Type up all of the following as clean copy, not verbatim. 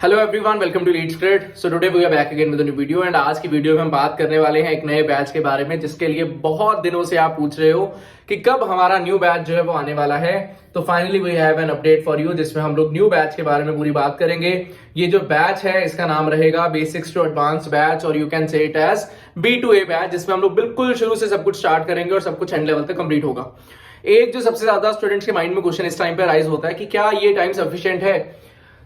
Hello everyone, welcome to Leads Grade. So today we are back again with a new video and आज की video में हम बात करने वाले हैं एक नए बैच के बारे में, जिसके लिए बहुत दिनों से आप पूछ रहे हो कि कब हमारा न्यू बैच जो है वो आने वाला है। तो finally we have an update for you, जिसमें हम लोग न्यू बैच के बारे में पूरी बात करेंगे। ये जो बैच है इसका नाम रहेगा बेसिक्स टू एडवांस बैच, और you can say it as B2A batch, जिसमें हम लोग बिल्कुल शुरू से सब कुछ स्टार्ट करेंगे और सब कुछ एंड लेवल तक कंप्लीट होगा। एक जो सबसे ज्यादा स्टूडेंट्स के माइंड में क्वेश्चन इस टाइम पे राइज होता है कि क्या ये टाइम सफिशिएंट है।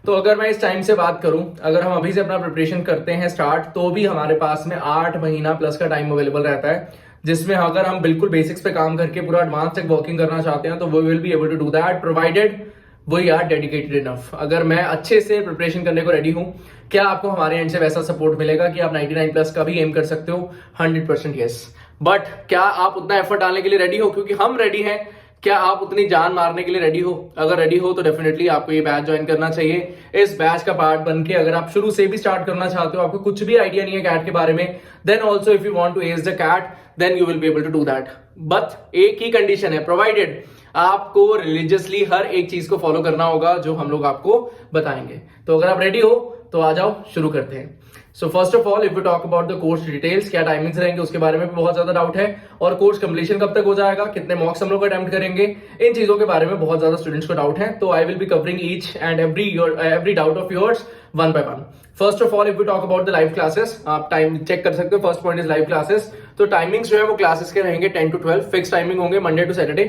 तो अगर मैं इस टाइम से बात करूं, अगर हम अभी से अपना प्रिपरेशन करते हैं स्टार्ट, तो भी हमारे पास में 8 महीना प्लस का टाइम अवेलेबल रहता है, जिसमें अगर हम बिल्कुल बेसिक्स पे काम करके पूरा एडवांस तक वर्किंग करना चाहते हैं तो we will be able to do that, provided we are dedicated enough. अगर मैं अच्छे से प्रिपरेशन करने को रेडी हूं, क्या आपको हमारे एंड से वैसा सपोर्ट मिलेगा कि आप 99 प्लस का भी एम कर सकते हो? 100% यस। बट क्या आप उतना एफर्ट डालने के लिए रेडी हो? क्योंकि हम रेडी हैं। क्या आप उतनी जान मारने के लिए रेडी हो? अगर रेडी हो तो डेफिनेटली आपको ये बैच ज्वाइन करना चाहिए। इस बैच का पार्ट बन के अगर आप शुरू से भी स्टार्ट करना चाहते हो, आपको कुछ भी आइडिया नहीं है कैट के बारे में, then also if you want to ace the CAT, then you will be able to do that. But एक ही कंडीशन है, प्रोवाइडेड आपको रिलीजियसली हर एक चीज को फॉलो करना होगा जो हम लोग आपको बताएंगे। तो अगर आप रेडी हो तो आ जाओ, शुरू करते हैं। So first of all if you talk about the course details, क्या टाइमिंग्स रहेंगे उसके बारे में भी बहुत ज्यादा डाउट है, और कोर्स कंप्लीशन कब तक हो जाएगा, कितने मॉक्स हम लोग अटेम्प्ट करेंगे, इन चीजों के बारे में बहुत ज्यादा स्टूडेंट्स को डाउट है। तो I will be covering each and every doubt of yours one by one. First of all if you talk about the live classes, आप टाइम चेक कर सकते हो। First point is live classes. तो timings जो है वो classes के रहेंगे 10 to 12, फिक्स टाइमिंग होंगे Monday to Saturday,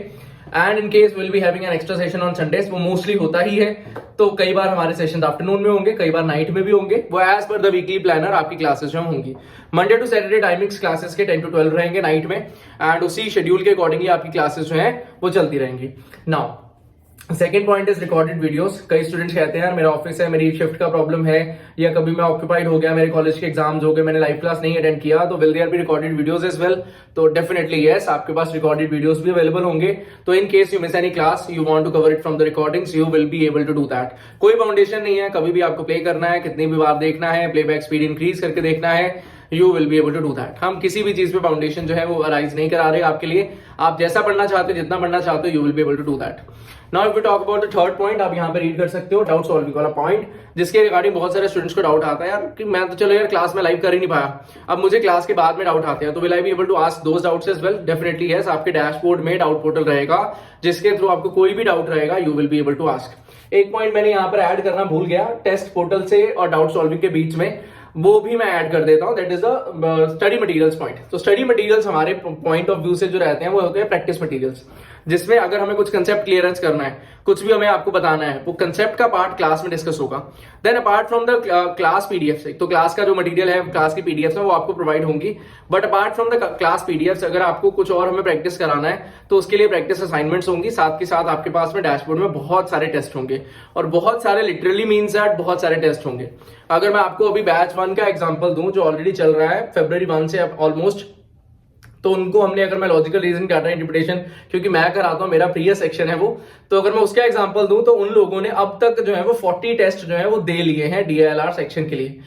and in case will be having an extra session on Sundays. वो मोस्टली होता ही है, तो कई बार हमारे सेशन आफ्टरनून में होंगे, कई बार नाइट में भी होंगे। वो as per the weekly planner आपकी क्लासेस जो होंगी। Monday to Saturday timings classes के 10 to 12 रहेंगे नाइट में, एंड उसी शेड्यूल के अकॉर्डिंगली आपकी क्लासेस जो है वो चलती रहेंगी। Now second point is recorded videos. कई स्टूडेंट्स कहते हैं यार मेरा ऑफिस है, मेरी शिफ्ट का प्रॉब्लम है, या कभी मैं ऑक्यूपाइड हो गया, मेरे कॉलेज के एग्जाम्स हो गए, मैंने लाइव क्लास नहीं अटेंड किया, तो will there be recorded videos as well? तो डेफिनेटली यस, आपके पास रिकॉर्डेड वीडियोस भी अवेलेबल होंगे। तो in case you miss any class, you want to cover it from the recordings, you will be able to do that. कोई foundation नहीं है, कभी भी आपको प्ले करना है, कितनी भी बार देखना है, प्लेबैक स्पीड इंक्रीज करके देखना है, you will be able to do that. हम किसी भी चीज पे फाउंडेशन जो है वो अराइज नहीं करा रहे आपके लिए। आप जैसा पढ़ना चाहते हो, जितना पढ़ना चाहते हो, you will be able to do that. Now if you talk about the third point, आप यहाँ पे रीड कर सकते हो, डाउट सॉल्विंग वाला पॉइंट, जिसके रिगार्डिंग बहुत सारे स्टूडेंट्स को डाउट आता है यार कि मैं तो चलो यार क्लास में लाइव कर ही नहीं पाया, अब मुझे क्लास के बाद में डाउट आते हैं, तो will I be able to ask those doubts as well? Definitely yes. आपके डैशबोर्ड में डाउट पोर्टल रहेगा, जिसके थ्रू आपको कोई भी डाउट रहेगा you will be able to ask. एक पॉइंट मैंने यहाँ पर ऐड करना भूल गया, टेस्ट पोर्टल से और डाउट सॉल्विंग के बीच में, वो भी मैं ऐड कर देता हूं, that is the study materials point. तो स्टडी मटेरियल्स हमारे पॉइंट ऑफ व्यू से जो रहते हैं वो होते हैं प्रैक्टिस मटेरियल्स, जिसमें अगर हमें कुछ कंसेप्ट क्लियरेंस करना है, कुछ भी हमें आपको बताना है, वो कंसेप्ट का पार्ट क्लास में डिस्कस होगा। Then apart from the class PDF से, तो क्लास का जो मटेरियल है, क्लास की पीडीएफ है वो आपको प्रोवाइड होंगी। But apart from the class PDF, अगर आपको कुछ और हमें प्रैक्टिस कराना है तो उसके लिए प्रैक्टिस असाइनमेंट्स होंगी। साथ के साथ आपके पास में डैशबोर्ड में बहुत सारे टेस्ट होंगे, और बहुत सारे लिटरली मीन्स दैट बहुत सारे टेस्ट होंगे। अगर मैं आपको अभी बैच 1 का एग्जांपल दूं जो ऑलरेडी चल रहा है February 1 से ऑलमोस्ट, तो उनको हमने, अगर मैं लॉजिकल रीजन कर रहा हूं, इंटरप्रिटेशन क्योंकि मैं कराता हूं, मेरा प्रिय सेक्शन है वो, तो अगर मैं उसका एग्जांपल दूं तो उन लोगों ने अब तक जो है वो 40 टेस्ट जो है वो दे लिए हैं DILR सेक्शन के लिए।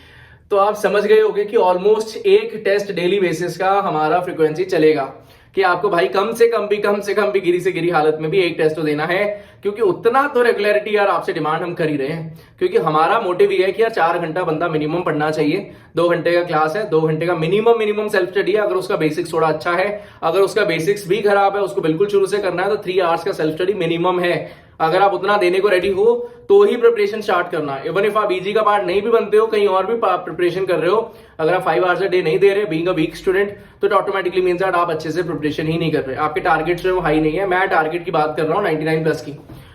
तो आप समझ गए होंगे कि ऑलमोस्ट एक टेस्ट डेली बेसिस का हमारा फ्रीक्वेंसी चलेगा, कि आपको भाई कम से कम भी गिरी से गिरी हालत में भी एक टेस्ट तो देना है, क्योंकि उतना तो रेगुलरिटी यार आपसे डिमांड हम कर ही रहे हैं। क्योंकि हमारा मोटिव ये है कि यार 4 घंटा बंदा मिनिमम पढ़ना चाहिए, 2 घंटे का क्लास है, 2 घंटे का मिनिमम सेल्फ स्टडी है। अगर उसका बेसिक्स थोड़ा अच्छा है, अगर उसका बेसिक्स भी खराब है, उसको बिल्कुल शुरू से करना है, तो 3 आवर्स का सेल्फ स्टडी मिनिमम है। अगर आप उतना देने को रेडी हो तो ही प्रिपरेशन स्टार्ट करना। इवन इफ आप इजी का पार्ट नहीं भी बनते हो, कहीं और भी प्रिपरेशन कर रहे हो, अगर आप 5 आवर्स अ डे नहीं दे रहे, बीइंग अ वीक स्टूडेंट, तो इट ऑटोमेटिकली मींस दैट आप अच्छे से प्रिपरेशन ही नहीं कर रहे, आपके टारगेट्स जो हाई नहीं है। मैं टारगेट की बात कर रहा हूँ 99 प्लस की।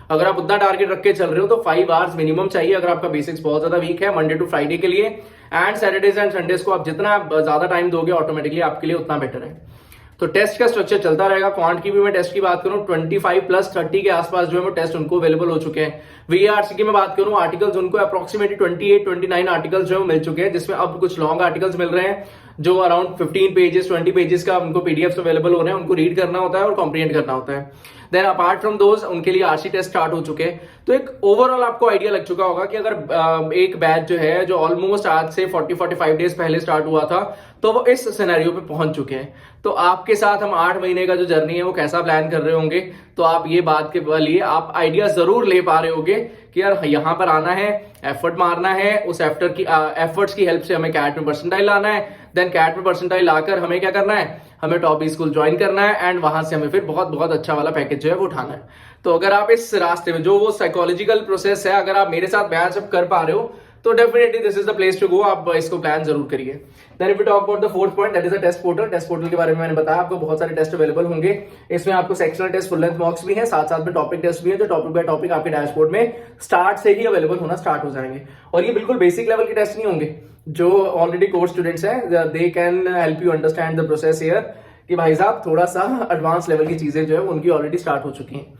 अगर आप उतना टारगेट रख के चल रहे हो तो 5 आवर्स मिनिमम चाहिए। अगर आपका बेसिक्स बहुत ज्यादा वीक है, मंडे टू फ्राइडे के लिए, एंड सैटरडेज एंड संडेज को आप जितना ज्यादा टाइम दोगे ऑटोमेटिकली आपके लिए उतना बेटर है। तो टेस्ट का स्ट्रक्चर चलता रहेगा। क्वांट की भी मैं टेस्ट की बात करूं, 25 प्लस 30 के आसपास जो है वो टेस्ट उनको अवेलेबल हो चुके हैं। VARC की मैं बात करूं, आर्टिकल्स उनको अप्रोक्सीमेटली 28-29 आर्टिकल्स जो मिल चुके हैं, जिसमें अब कुछ लॉन्ग आर्टिकल्स मिल रहे हैं जो अराउंड 15 पेजेस 20 पेजेस का उनको पीडीएफ अवेलेबल हो रहे हैं, उनको रीड करना होता है और कॉम्प्रिहेंड करना होता है। देन अपार्ट फ्रॉम दोज उनके लिए आरसी टेस्ट स्टार्ट हो चुके हैं। तो एक ओवरऑल आपको आइडिया लग चुका होगा कि अगर एक बैच जो है जो ऑलमोस्ट आज से 40-45 डेज पहले स्टार्ट हुआ था, तो वो इस सिनेरियो पे पहुंच चुके हैं। तो आपके साथ हम 8 महीने का जो जर्नी है वो कैसा प्लान कर रहे होंगे, तो आप ये बात के लिए आप आइडिया जरूर ले पा रहे होंगे कि यार यहाँ पर आना है, एफर्ट मारना है, उस एफर्ट्स की हेल्प से हमें कैट में परसेंटाइल लाना है, देन कैट में परसेंटाइल लाकर हमें क्या करना है, हमें टॉप स्कूल ज्वाइन करना है एंड वहां से हमें फिर बहुत बहुत अच्छा वाला पैकेज जो है वो उठाना है। तो अगर आप इस रास्ते में जो वो साइकोलॉजिकल प्रोसेस है, अगर आप मेरे साथ मैच अप कर पा रहे हो तो definitely this is the place to go, आप इसको प्लान जरूर करिए। Then if we talk about the fourth point, that is the test portal. Test portal के बारे में मैंने बताया आपको बहुत सारे टेस्ट अवेलेबल होंगे। इसमें आपको sectional test, full length mocks भी है, साथ साथ में टॉपिक टेस्ट भी है, जो टॉपिक बाय टॉपिक आपके डैशबोर्ड में स्टार्ट से ही अवेलेबल होना स्टार्ट हो जाएंगे। और ये बिल्कुल बेसिक लेवल के टेस्ट नहीं होंगे, जो ऑलरेडी कोर्स स्टूडेंट्स हैं they can help you understand the process here, कि भाई साहब थोड़ा सा एडवांस लेवल की चीजें जो है उनकी ऑलरेडी स्टार्ट हो चुकी हैं।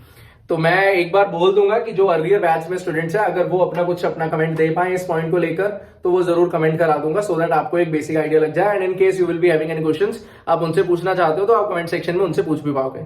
तो मैं एक बार बोल दूंगा कि जो अर्लियर बैच में स्टूडेंट्स है, अगर वो अपना कमेंट दे पाए इस पॉइंट को लेकर, तो वो जरूर कमेंट करा दूंगा, सो दैट आपको एक बेसिक आइडिया लग जाए। And in case you will be having any questions, आप उनसे पूछना चाहते हो तो आप कमेंट सेक्शन में उनसे पूछ भी पाओगे।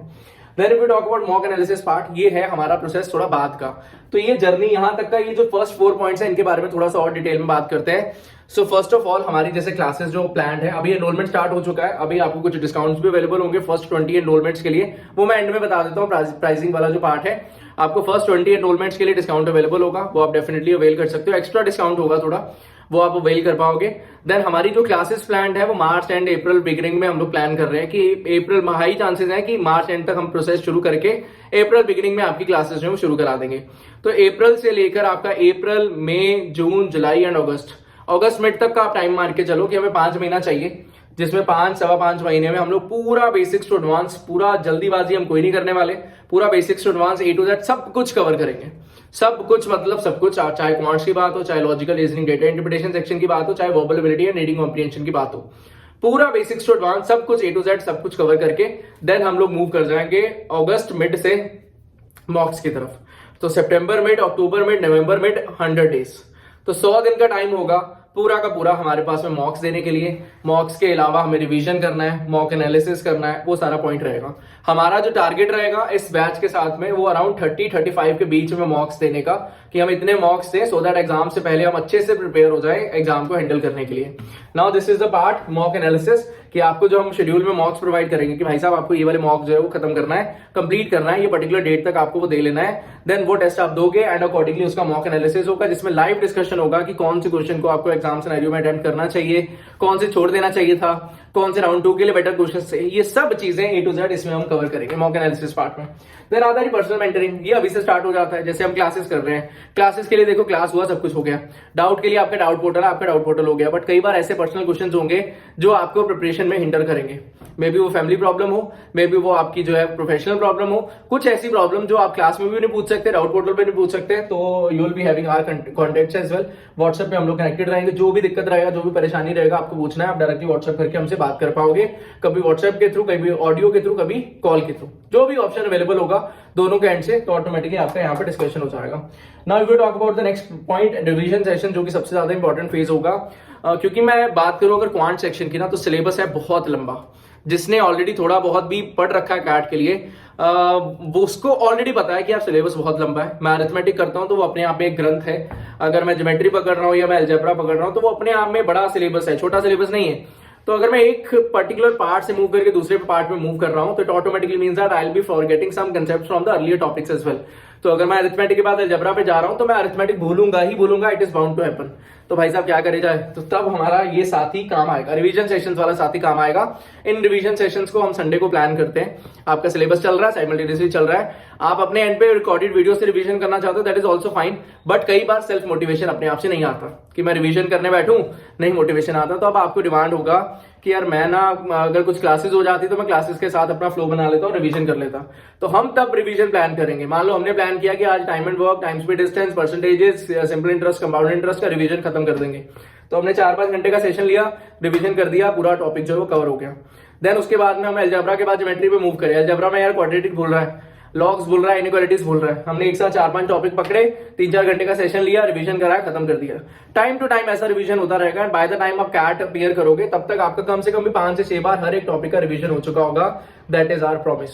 Then if we talk about mock analysis part, ये है हमारा प्रोसेस थोड़ा बाद का। तो ये जर्नी यहां तक का, ये जो फर्स्ट 4 पॉइंट्स है इनके बारे में थोड़ा सा और डिटेल में बात करते हैं। सो फर्स्ट ऑफ ऑल, हमारी जैसे क्लासेस जो प्लान है, अभी एनरोलमेंट स्टार्ट हो चुका है, अभी आपको कुछ डिस्काउंट्स भी अवेलेबल होंगे फर्स्ट 20 एनरोलमेंट्स के लिए, वो मैं एंड में बता देता हूँ। प्राइसिंग वाला जो पार्ट है, आपको फर्स्ट 20 एनरोलमेंट्स के लिए डिस्काउंट अवेलेबल होगा, वो आप डेफिनेटली अवेल कर सकते हो। एक्स्ट्रा डिस्काउंट होगा थोड़ा, वो आप अवेल कर पाओगे। देन हमारी जो क्लासेस प्लान है वो मार्च एंड अप्रैल बिगिनिंग में हम लोग प्लान कर रहे हैं कि अप्रैल में हाई चांसेस है कि मार्च एंड तक हम प्रोसेस शुरू करके अप्रैल बिगिनिंग में आपकी क्लासेस जो है शुरू करा देंगे। तो अप्रैल से लेकर आपका अप्रैल, मई, जून, जुलाई एंड अगस्त मिड तक का आप टाइम मार के चलो कि हमें 5 महीना चाहिए, जिसमें 5-5.25 महीने में हम लोग पूरा बेसिक्स टू एडवांस, पूरा जल्दीबाजी हम कोई नहीं करने वाले, पूरा basics to advance A to Z सब कुछ कवर करेंगे। सब कुछ मतलब सब कुछ, चाहे क्वांट्स की बात हो, चाहे logical reasoning, data interpretation section की बात हो, चाहे verbal ability and reading comprehension की बात हो, पूरा बेसिक्स टू एडवांस सब कुछ A to Z सब कुछ कवर करके देन हम लोग मूव कर जाएंगे अगस्त मिड से मॉक्स की तरफ। तो सितंबर मिड, अक्टूबर मिड, नवंबर मिड, 100 डेज, तो 100 दिन का टाइम होगा पूरा का पूरा हमारे पास में मॉक्स देने के लिए। मॉक्स के अलावा हमें रिवीजन करना है, मॉक एनालिसिस करना है, वो सारा पॉइंट रहेगा। हमारा जो टारगेट रहेगा इस बैच के साथ में वो अराउंड 30-35 के बीच में मॉक्स देने का, कि हम इतने मॉक्स दें सो दैट एग्जाम से पहले हम अच्छे से प्रिपेयर हो जाए एग्जाम को हैंडल करने के लिए। Now this is the part mock analysis, कि आपको जो हम शेड्यूल में मॉक्स प्रोवाइड करेंगे कि भाई साहब आपको ये वाले मॉक जो है वो खत्म करना है, कंप्लीट करना है, ये पर्टिकुलर डेट तक आपको वो दे लेना है। देन वो टेस्ट आप दोगे एंड अकॉर्डिंगली उसका मॉक एनालिसिस होगा, जिसमें लाइव डिस्कशन होगा कि कौन से क्वेश्चन को आपको एग्जाम सिनेरियो में अटेम्प्ट करना चाहिए, कौन से छोड़ देना चाहिए था, कौन से राउंड 2 के लिए बेटर क्वेश्चन से, ये सब चीजें A to Z इसमें हम कवर करेंगे मॉक एनालिसिस पार्ट में। देन आता है पर्सनल मेंटरिंग, ये अभी से स्टार्ट हो जाता है। जैसे हम क्लासेस कर रहे हैं, क्लासेस के लिए देखो क्लास हुआ, सब कुछ हो गया, डाउट के लिए आपका डाउट पोर्टल, आपका डाउट पोर्टल हो गया, बट कई बार ऐसे पर्सनल क्वेश्चंस होंगे जो आपको प्रिपरेशन में हिंडर करेंगे। मे बी वो फैमिली प्रॉब्लम हो, मे बी वो आपकी जो है प्रोफेशनल प्रॉब्लम हो, कुछ ऐसी प्रॉब्लम जो आप क्लास में भी नहीं पूछ सकते, डाउट पोर्टल पे नहीं पूछ सकते, तो you will be having our contacts as well. WhatsApp पे हम लोग कनेक्टेड रहेंगे, जो भी दिक्कत रहेगा, जो भी परेशानी रहेगा, आपको पूछना है, आप डायरेक्टली व्हाट्सएप करके हमसे बात कर पाओगे, कभी व्हाट्सएप के थ्रू, कभी ऑडियो के थ्रू, कभी कॉल के थ्रू, जो भी ऑप्शन अवेलेबल होगा दोनों के एंड से, तो ऑटोमेटिकली आपका यहाँ पे डिस्कशन हो जाएगा। Now we talk about the next point, revision session, जो कि सबसे ज्यादा इंपॉर्टेंट फेज होगा। क्योंकि मैं बात करूं अगर क्वांट सेक्शन की ना, तो सिलेबस है बहुत लंबा। जिसने ऑलरेडी थोड़ा बहुत भी पढ़ रखा है कैट के लिए, वो उसको ऑलरेडी पता है कि यार सिलेबस बहुत लंबा है। मैं अरिथमेटिक करता हूं तो वो अपने आप में एक ग्रंथ है, अगर मैं ज्योमेट्री पकड़ रहा हूं या मैं अलजेब्रा पकड़ रहा हूं तो वो अपने आप में बड़ा सिलेबस है, छोटा सिलेबस नहीं है। तो अगर मैं एक पर्टिकुलर पार्ट से मूव करके दूसरे पार्ट में मूव कर रहा हूं तो it automatically means that I will be forgetting some concepts from the earlier topics as well. तो अगर मैं अरिथमेटिक के बाद अलजेब्रा पे जा रहा हूं तो मैं अरिथमेटिक भूलूंगा ही भूलूंगा, it is bound to happen. तो भाई साहब क्या करे जाए, तो तब हमारा ये साथी काम आएगा, रिवीजन सेशंस वाला साथी काम आएगा। इन रिवीजन सेशंस को हम संडे को प्लान करते हैं। आपका सिलेबस चल रहा है, साइमल्टेनियसली चल रहा है, आप अपने एंड पे रिकॉर्डेड वीडियो से रिवीजन करना चाहते हो, that is also fine. But कई बार सेल्फ मोटिवेशन अपने आप से नहीं आता कि मैं रिवीजन करने बैठूं, नहीं मोटिवेशन आता, तो अब आपको डिमांड होगा कि यार मैं ना, अगर कुछ क्लासेस हो जाती तो मैं क्लासेस के साथ अपना फ्लो बना लेता और रिवीजन कर लेता। तो हम तब रिवीजन प्लान करेंगे। मान लो हमने प्लान किया कि आज time and work, time speed distance, percentages, simple interest, compound interest का रिवीजन खत्म कर देंगे। तो हमने 4-5 घंटे का सेशन लिया, रिवीजन कर दिया, पूरा टॉपिक जो है वो कवर हो गया। देन उसके बाद में हम अलजेब्रा के बाद ज्योमेट्री पे मूव करें। अलजेब्रा में यार क्वाड्रेटिक भूल रहा है, लॉग्स भूल रहा है, इनइक्वालिटीज भूल रहा है। हमने एक साथ 4-5 टॉपिक पकड़े, 3-4 घंटे का सेशन लिया, रिवीजन कराया, खत्म कर दिया। टाइम टू टाइम ऐसा रिवीजन होता रहेगा। बाय द टाइम आप कैट अपीयर करोगे तब तक आपका कम से कम भी 5 से 6 बार हर एक टॉपिक का रिवीजन हो चुका होगा। दैट इज आवर प्रॉमिस,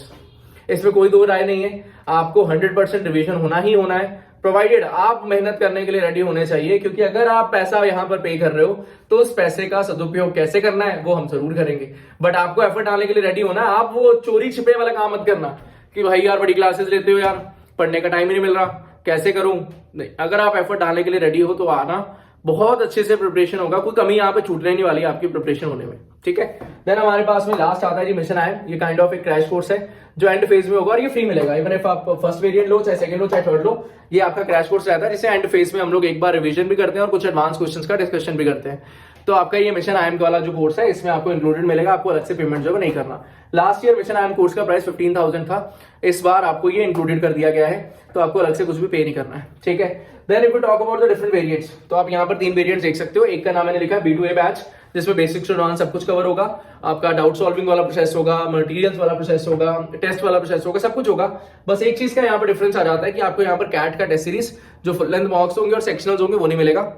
इसमें कोई दो राय नहीं है। आपको 100% रिवीजन होना ही होना है, प्रोवाइडेड आप मेहनत करने के लिए रेडी होने चाहिए। क्योंकि अगर आप पैसा यहां पर पे कर रहे हो तो उस पैसे का सदुपयोग कैसे करना है वो हम जरूर करेंगे, बट आपको एफर्ट डालने के लिए रेडी होना। आप वो चोरी छिपे वाला काम मत करना कि भाई यार बड़ी क्लासेस लेते हो यार, पढ़ने का टाइम ही नहीं मिल रहा, कैसे करूं, नहीं, अगर आप एफर्ट डालने के लिए रेडी हो तो आना, बहुत अच्छे से प्रिपरेशन होगा, कोई कमी यहाँ पे छूटने नहीं वाली आपकी प्रिपरेशन होने में, ठीक है। देन हमारे पास में लास्ट आता है जी मिशन आयन। ये काइंड ऑफ एक क्रैश कोर्स है जो एंड फेज में होगा और ये फ्री मिलेगा। इवन इफ आप फर्स्ट वेरिएंट लो, चाहे सेकंड लो, चाहे थर्ड लो, ये आपका क्रैश कोर्स रहता है, जिसे एंड फेज में हम लोग एक बार रिवीजन भी करते हैं और कुछ एडवांस क्वेश्चंस का डिस्कशन भी करते हैं। तो आपका ये मिशन आयन वाला जो कोर्स है इसमें आपको इंक्लूडेड मिलेगा, आपको अलग से पेमेंट जो है नहीं करना। Last year mission ion course का प्राइस 15,000 था, इस बार आपको ये इंक्लूडेड कर दिया गया है, तो आपको अलग से कुछ भी पे नहीं करना है, ठीक है। Then if you talk about the different variants, तो आप यहाँ पर 3 वेरिएंट्स देख सकते हो। एक का नाम मैंने लिखा है B2A बैच, जिसमें बेसिक्स टू एडवांस सब कुछ कवर होगा। आपका डाउट सॉल्विंग वाला प्रोसेस होगा, मटेरियल्स वाला प्रोसेस होगा, टेस्ट वाला प्रोसेस होगा, सब कुछ होगा। बस एक चीज का यहाँ पर डिफरेंस आ जाता है कि आपको यहाँ पर कैट का टेस्ट सीरीज जो फुल लेंथ मॉक्स होंगे और सेक्शनल्स होंगे वो नहीं मिलेगा।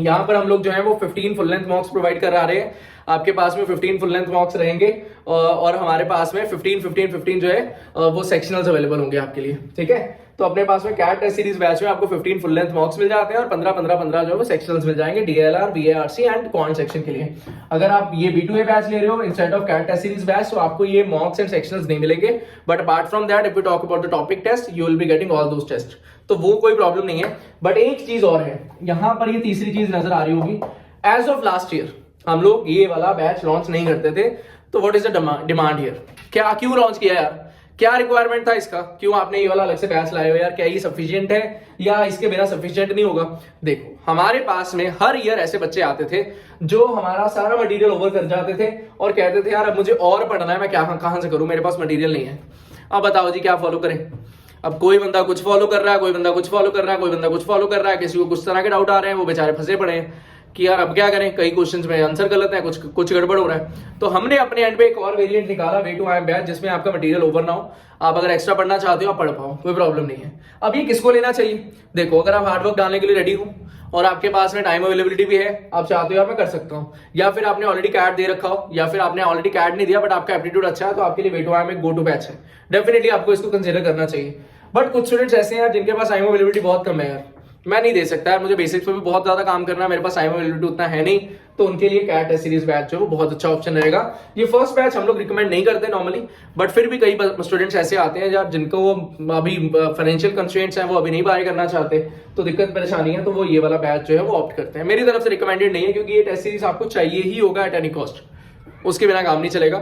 यहाँ पर हम लोग जो है वो 15 फुल लेंथ मॉक्स प्रोवाइड कर रहे हैं। आपके पास में 15 फुल लेंथ मॉक्स रहेंगे और हमारे पास में 15 जो है वो सेक्शनल्स अवेलेबल होंगे आपके लिए, ठीक है। तो अपने पास में कैट टेस्ट सीरीज बैच में आपको 15 फुल लेंथ मॉक्स मिल जाते हैं और 15 जो है वो सेक्शनल्स मिल जाएंगे DLR, BARC and quant section के लिए। अगर आप ये B2A बैच ले रहे हो instead of CAT test series batch, तो आपको ये मॉक्स एंड सेक्शनल्स नहीं मिलेंगे। But apart from that, if you talk about the topic test, you will be getting all those test, तो वो कोई प्रॉब्लम नहीं है। बट एक चीज और है, यहां पर ये तीसरी चीज नजर आ रही होगी, एज ऑफ लास्ट ईयर हम लोग ये वाला बैच लॉन्च नहीं करते थे। तो what is the demand here, क्या क्यों लॉन्च किया यार, क्या रिक्वायरमेंट था इसका, क्यों आपने ये वाला अलग से बैच लाए हो यार, क्या ये सफिशिएंट है या इसके बिना सफिशिएंट नहीं होगा। देखो हमारे पास में हर ईयर ऐसे बच्चे आते थे जो हमारा सारा मटेरियल ओवर कर जाते थे और कहते थे यार अब मुझे और पढ़ना है, मैं क्या कहां से करूं, मेरे पास मटेरियल नहीं है। अब बताओ जी क्या फॉलो करें। अब कोई बंदा कुछ फॉलो कर रहा है, कोई बंदा कुछ फॉलो कर रहा है, कोई बंदा कुछ फॉलो कर रहा है, किसी को कुछ तरह के डाउट आ रहे हैं, वो बेचारे फंसे पड़े हैं कि यार अब क्या करें, कई क्वेश्चंस में आंसर गलत है, कुछ गड़बड़ हो रहा है। तो हमने अपने एंड पे एक और वेरिएंट निकाला V2IM बैच, जिसमें आपका मटेरियल ओवर ना हो, आप अगर एक्स्ट्रा पढ़ना चाहते हो आप पढ़ पाओ, कोई प्रॉब्लम नहीं है। अब ये किसको लेना चाहिए, देखो अगर आप हार्डवर्क डालने के लिए रेडी हो और आपके पास में टाइम अवेलेबिलिटी भी है, आप चाहते हो यार मैं कर सकता हूँ, या फिर आपने ऑलरेडी कैट दे रखा हो, या फिर आपने ऑलरेडी कैट नहीं दिया बट आपका एप्टीट्यूड अच्छा है, तो आपके लिए V2IM एक गो टू बैच है, डेफिनेटली आपको इसको कंसिडर करना चाहिए। बट कुछ स्टूडेंट्स ऐसे हैं जिनके पास टाइम अवेलेबिलिटी बहुत कम है, यार मैं नहीं दे सकता यार, मुझे बेसिक्स पे भी बहुत ज्यादा काम करना है, मेरे पास टाइम अवेलेबिलिटी उतना है नहीं, तो उनके लिए कैट टेस्ट सीरीज बैच जो बहुत अच्छा ऑप्शन रहेगा। ये फर्स्ट बैच हम लोग रिकमेंड नहीं करते नॉर्मली, बट फिर भी कई स्टूडेंट्स ऐसे आते हैं यार जिनको अभी फाइनेंशियल कंस्ट्रेंट्स हैं, वो अभी नहीं बाय करना चाहते, तो दिक्कत परेशानी है, तो वो ये वाला बैच जो है वो ऑप्ट करते हैं। मेरी तरफ से रिकमेंडेड नहीं है, क्योंकि ये टेस्ट सीरीज आपको चाहिए ही होगा एट एनी कॉस्ट, उसके बिना काम नहीं चलेगा,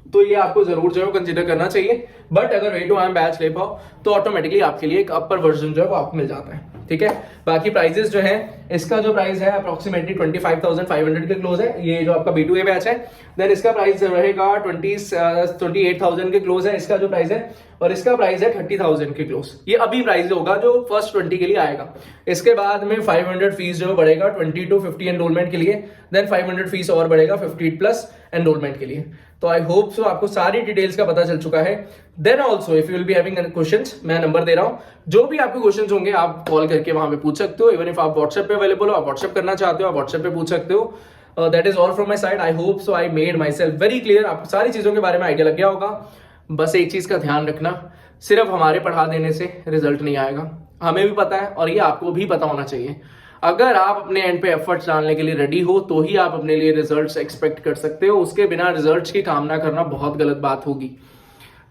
तो ये आपको जरूर जो है कंसीडर करना चाहिए। बट अगर V2IM बैच ले पाओ तो ऑटोमेटिकली आपके लिए एक अपर वर्जन जो है वो आपको मिल जाता है, ठीक है। बाकी प्राइजेस जो है, इसका जो प्राइस है अप्रोक्सीमेटली 25,500 के क्लोज है, ये जो आपका B2A बैच है। देन इसका प्राइस रहेगा 28,000 के क्लोज है इसका जो प्राइस है, और इसका प्राइस है 30,000 के क्लोज। ये अभी प्राइस होगा जो फर्स्ट 20 के लिए आएगा। इसके बाद में 500 फीस जो बढ़ेगा 20 to 50 एनरोलमेंट के लिए, देन 500 फीस और बढ़ेगा 50+ एनरोलमेंट के लिए। तो आई होप सो आपको सारी डिटेल्स का पता चल चुका है। Then also if you will be having questions, मैं नंबर दे रहा हूं, जो भी आपके क्वेश्चंस होंगे आप कॉल करके वहां पे पूछ सकते हो। इवन इफ आप व्हाट्सएप पे अवेलेबल हो, आप व्हाट्सएप करना चाहते हो, आप व्हाट्सएप पे पूछ सकते हो। That is all from my side. I hope so I made my self very clear, आपको सारी चीजों के बारे में आइडिया लग गया होगा। बस एक चीज का ध्यान रखना, सिर्फ हमारे पढ़ा देने से रिजल्ट नहीं आएगा, हमें भी पता है और ये आपको भी पता होना चाहिए। अगर आप अपने एंड पे एफर्ट्स डालने के लिए रेडी हो तो ही आप अपने लिए रिजल्ट्स एक्सपेक्ट कर सकते हो, उसके बिना रिजल्ट्स की कामना करना बहुत गलत बात होगी।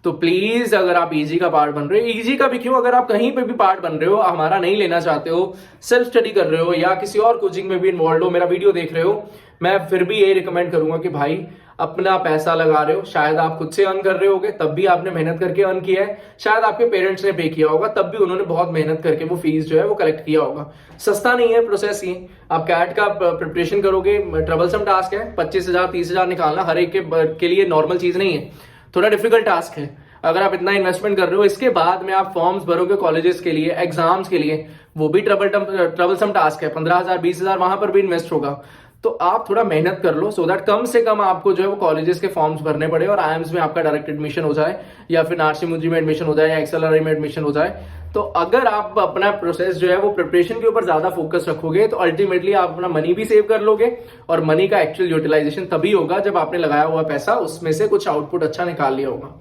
तो प्लीज अगर आप इजी का पार्ट बन रहे हो, इजी का भी क्यों, अगर आप कहीं पे भी पार्ट बन रहे हो, हमारा नहीं लेना चाहते हो, सेल्फ स्टडी कर रहे हो या किसी और कोचिंग में भी इन्वॉल्व हो, मेरा वीडियो देख रहे हो, मैं फिर भी यही रिकमेंड करूंगा कि भाई अपना पैसा लगा रहे हो, शायद आप खुद से अर्न कर रहे होगे तब भी आपने मेहनत करके अर्न किया है, शायद आपके पेरेंट्स ने पे किया होगा तब भी उन्होंने बहुत मेहनत करके वो फीस जो है वो कलेक्ट किया होगा। सस्ता नहीं है प्रोसेस ये। आप कैट का प्रिपरेशन करोगे, ट्रबलसम टास्क है, 25,000 30,000 निकालना हर एक के लिए नॉर्मल चीज नहीं है, थोड़ा डिफिकल्ट टास्क है। अगर आप इतना इन्वेस्टमेंट कर रहे हो, इसके बाद में आप फॉर्म्स भरोगे कॉलेजेस के लिए, एग्जाम्स के लिए, वो भी ट्रबलसम टास्क है, 15,000 20,000 वहां पर भी इन्वेस्ट होगा। तो आप थोड़ा मेहनत कर लो सो दैट कम से कम आपको जो है वो कॉलेजेस के फॉर्म्स भरने पड़े और आईएम्स में आपका डायरेक्ट एडमिशन हो जाए, या फिर नार्सी मुंजी में एडमिशन हो जाए, या एक्सएलआरआई में एडमिशन हो जाए। तो अगर आप अपना प्रोसेस जो है वो प्रिपरेशन के ऊपर ज्यादा फोकस रखोगे तो अल्टीमेटली आप अपना मनी भी सेव कर लोगे, और मनी का एक्चुअल यूटिलाइजेशन तभी होगा जब आपने लगाया हुआ पैसा उसमें से कुछ आउटपुट अच्छा निकाल लिया होगा।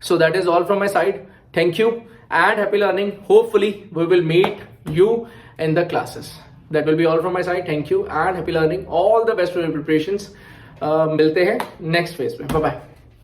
So that is all from my side. Thank you and happy learning. Hopefully we will meet you in the classes. That will be all from my side. Thank you and happy learning. All the best for your preparations. मिलते हैं next phase में. Bye bye.